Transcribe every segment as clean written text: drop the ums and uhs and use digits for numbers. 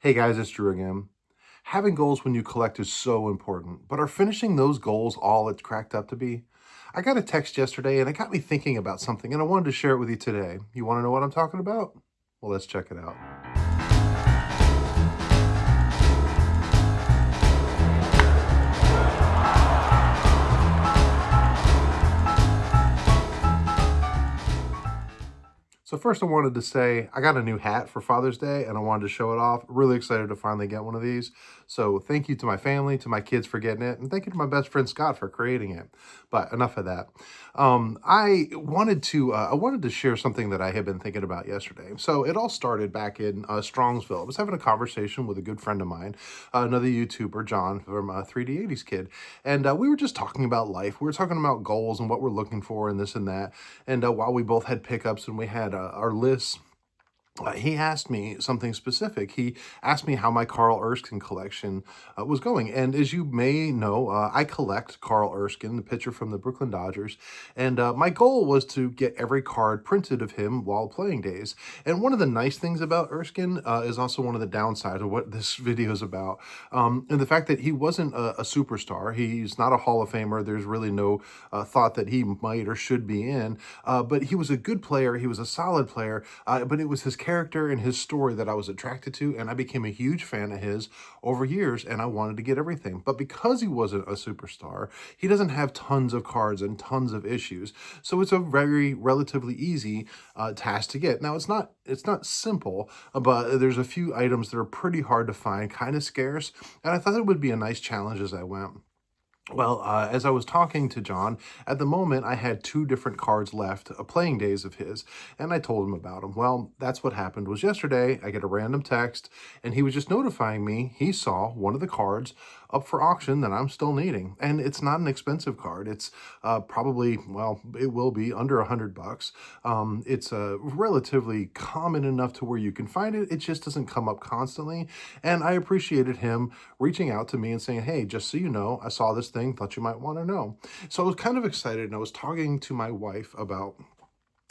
Hey guys, it's Drew again. Having goals when you collect is so important, but are finishing those goals all it's cracked up to be? I got a text yesterday and it got me thinking about something and I wanted to share it with you today. You want to know what I'm talking about? Well, let's check it out. So first I wanted to say I got a new hat for Father's Day and I wanted to show it off. Really excited to finally get one of these. So thank you to my family, to my kids for getting it, and thank you to my best friend Scott for creating it. But enough of that. I wanted to share something that I had been thinking about yesterday. So it all started back in Strongsville. I was having a conversation with a good friend of mine, another YouTuber, John from 3D80s Kid, and we were just talking about life. We were talking about goals and what we're looking for and this and that. And while we both had pickups and we had our lists, he asked me something specific. He asked me how my Carl Erskine collection was going. And as you may know, I collect Carl Erskine, the pitcher from the Brooklyn Dodgers. And my goal was to get every card printed of him while playing days. And one of the nice things about Erskine is also one of the downsides of what this video is about. And the fact that he wasn't a superstar, he's not a Hall of Famer. There's really no thought that he might or should be in. But he was a good player. He was a solid player. But it was his character and his story that I was attracted to, and I became a huge fan of his over years, and I wanted to get everything. But because he wasn't a superstar, he doesn't have tons of cards and tons of issues, so it's a very relatively easy task to get. Now it's not simple, but there's a few items that are pretty hard to find, kind of scarce, and I thought it would be a nice challenge as I went. Well, as I was talking to John, at the moment I had two different cards left, playing days of his, and I told him about them. Well, that's what happened was yesterday I get a random text, and he was just notifying me he saw one of the cards up for auction that I'm still needing, and it's not an expensive card. It's probably, well, it will be under $100. It's relatively common enough to where you can find it. It just doesn't come up constantly, and I appreciated him reaching out to me and saying, hey, just so you know, I saw this thing, thought you might want to know. So I was kind of excited, and I was talking to my wife about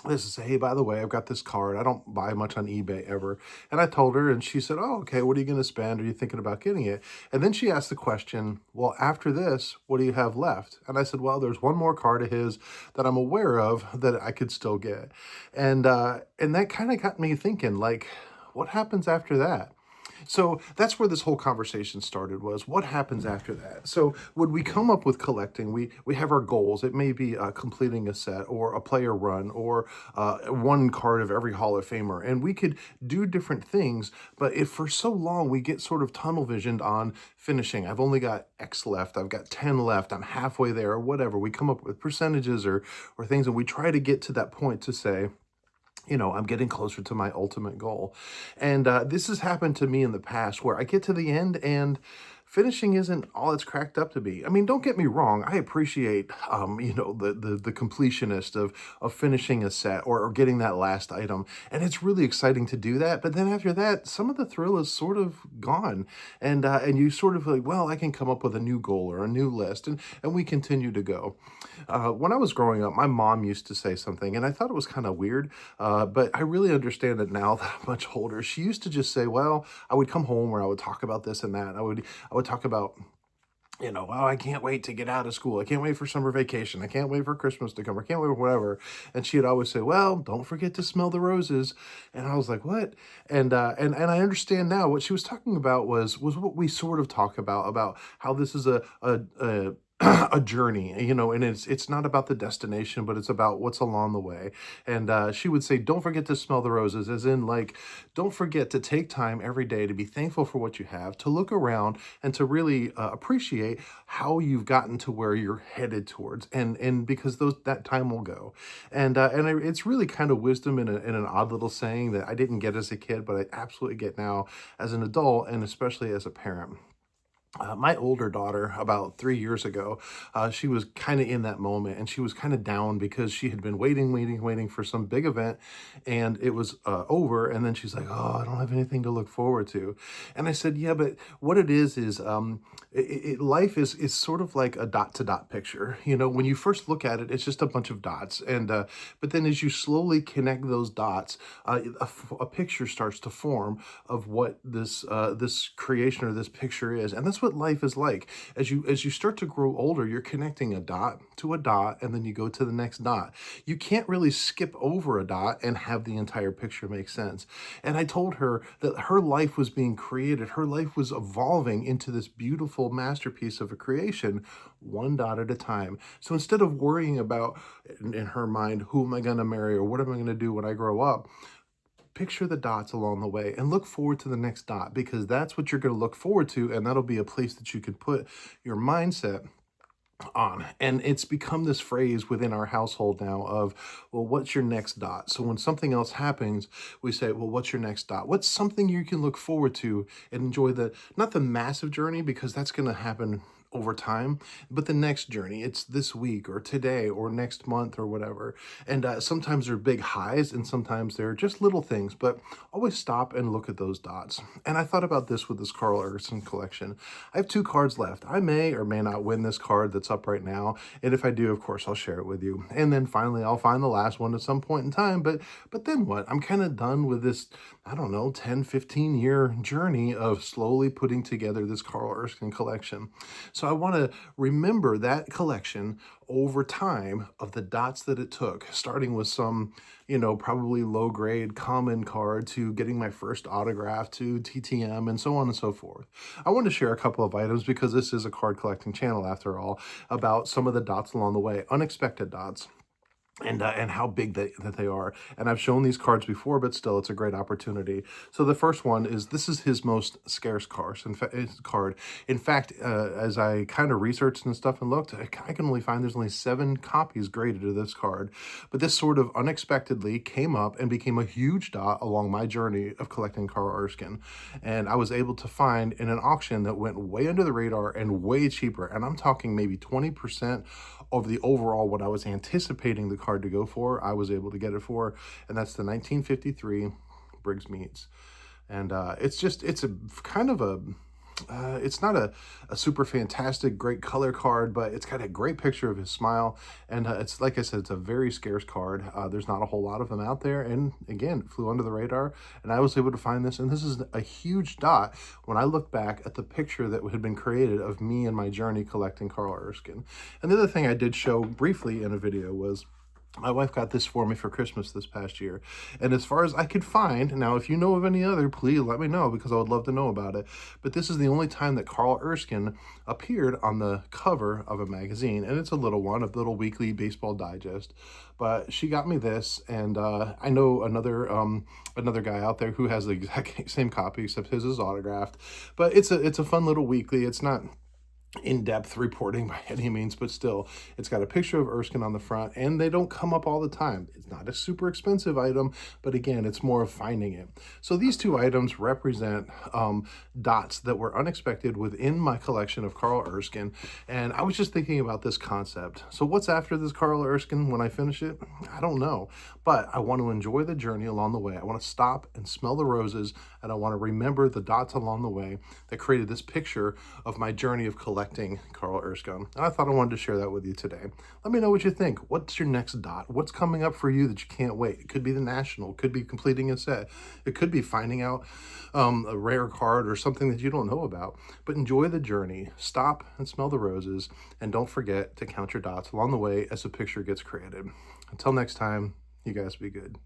this is, hey, by the way, I've got this card. I don't buy much on eBay ever. And I told her, and she said, oh, okay, what are you going to spend? Are you thinking about getting it? And then she asked the question, well, after this, what do you have left? And I said, well, there's one more card of his that I'm aware of that I could still get. And that kind of got me thinking, like, what happens after that? So that's where this whole conversation started, was what happens after that. So when we come up with collecting, we have our goals. It may be completing a set or a player run or one card of every Hall of Famer, and we could do different things. But if for so long we get sort of tunnel visioned on finishing, I've only got X left, I've got 10 left, I'm halfway there, or whatever, we come up with percentages or things, and we try to get to that point to say, I'm getting closer to my ultimate goal. And this has happened to me in the past where I get to the end and finishing isn't all it's cracked up to be. I mean, don't get me wrong. I appreciate, the completionist of finishing a set or getting that last item. And it's really exciting to do that. But then after that, some of the thrill is sort of gone. And you sort of like, well, I can come up with a new goal or a new list. And we continue to go. When I was growing up, my mom used to say something, and I thought it was kind of weird. But I really understand it now that I'm much older. She used to just say, well, I would come home where I would talk about this and that. I would talk about, oh, I can't wait to get out of school. I can't wait for summer vacation. I can't wait for Christmas to come. I can't wait for whatever. And she'd always say, well, don't forget to smell the roses. And I was like, what? And I understand now what she was talking about was what we sort of talk about how this is a a journey, and it's not about the destination, but it's about what's along the way. And she would say, don't forget to smell the roses, as in, like, don't forget to take time every day to be thankful for what you have, to look around and to really appreciate how you've gotten to where you're headed towards, and because that time will go. It's really kind of wisdom in an odd little saying that I didn't get as a kid, but I absolutely get now as an adult, and especially as a parent. My older daughter, about 3 years ago, she was kind of in that moment and she was kind of down because she had been waiting for some big event and it was over. And then she's like, "Oh, I don't have anything to look forward to." And I said, "Yeah, but what it is life is sort of like a dot to dot picture. You know, when you first look at it, it's just a bunch of dots. But then as you slowly connect those dots, a picture starts to form of what this creation or this picture is, and that's what life is like. As you start to grow older, you're connecting a dot to a dot, and then you go to the next dot. You can't really skip over a dot and have the entire picture make sense. And I told her that her life was being created, her life was evolving into this beautiful masterpiece of a creation, one dot at a time. So instead of worrying about, in her mind, who am I going to marry or what am I going to do when I grow up, picture the dots along the way and look forward to the next dot, because that's what you're going to look forward to, and that'll be a place that you can put your mindset on. And it's become this phrase within our household now of, well, what's your next dot? So when something else happens, we say, well, what's your next dot? What's something you can look forward to and enjoy, the not the massive journey, because that's going to happen over time, but the next journey. It's this week or today or next month or whatever. And sometimes they're big highs and sometimes they're just little things, but always stop and look at those dots. And I thought about this with this Carl Erskine collection. I have 2 cards left. I may or may not win this card that's up right now, and if I do, of course, I'll share it with you. And then finally, I'll find the last one at some point in time. But then what? I'm kind of done with this, I don't know, 10-15 year journey of slowly putting together this Carl Erskine collection. So I want to remember that collection over time of the dots that it took, starting with some, probably low grade common card to getting my first autograph to TTM and so on and so forth. I want to share a couple of items, because this is a card collecting channel after all, about some of the dots along the way, unexpected dots, and how big that they are. And I've shown these cards before, but still, it's a great opportunity. So the first one is, this is his most scarce card. In fact, as I kind of researched and stuff and looked, I can only find there's only 7 copies graded of this card. But this sort of unexpectedly came up and became a huge dot along my journey of collecting Carl Erskine. And I was able to find in an auction that went way under the radar and way cheaper. And I'm talking maybe 20% of the overall what I was anticipating the card to go for, I was able to get it for, and that's the 1953 Briggs Meats. And it's a kind of a, it's not a super fantastic, great color card, but it's got a great picture of his smile. And it's, like I said, it's a very scarce card. There's not a whole lot of them out there. And again, it flew under the radar. And I was able to find this. And this is a huge dot when I look back at the picture that had been created of me and my journey collecting Carl Erskine. And the other thing I did show briefly in a video was, my wife got this for me for Christmas this past year. And as far as I could find, now if you know of any other, please let me know, because I would love to know about it. But this is the only time that Carl Erskine appeared on the cover of a magazine. And it's a little one, a little weekly baseball digest. But she got me this, and I know another guy out there who has the exact same copy, except his is autographed. But it's a fun little weekly. It's not in-depth reporting by any means, but still, it's got a picture of Erskine on the front, and they don't come up all the time. It's not a super expensive item, but again, it's more of finding it. So these 2 items represent dots that were unexpected within my collection of Carl Erskine, and I was just thinking about this concept. So what's after this Carl Erskine when I finish it? I don't know, but I want to enjoy the journey along the way. I want to stop and smell the roses, and I want to remember the dots along the way that created this picture of my journey of collecting Carl Erskine. And I thought I wanted to share that with you today. Let me know what you think. What's your next dot? What's coming up for you that you can't wait? It could be the National. It could be completing a set. It could be finding out a rare card or something that you don't know about. But enjoy the journey. Stop and smell the roses. And don't forget to count your dots along the way as the picture gets created. Until next time, you guys be good.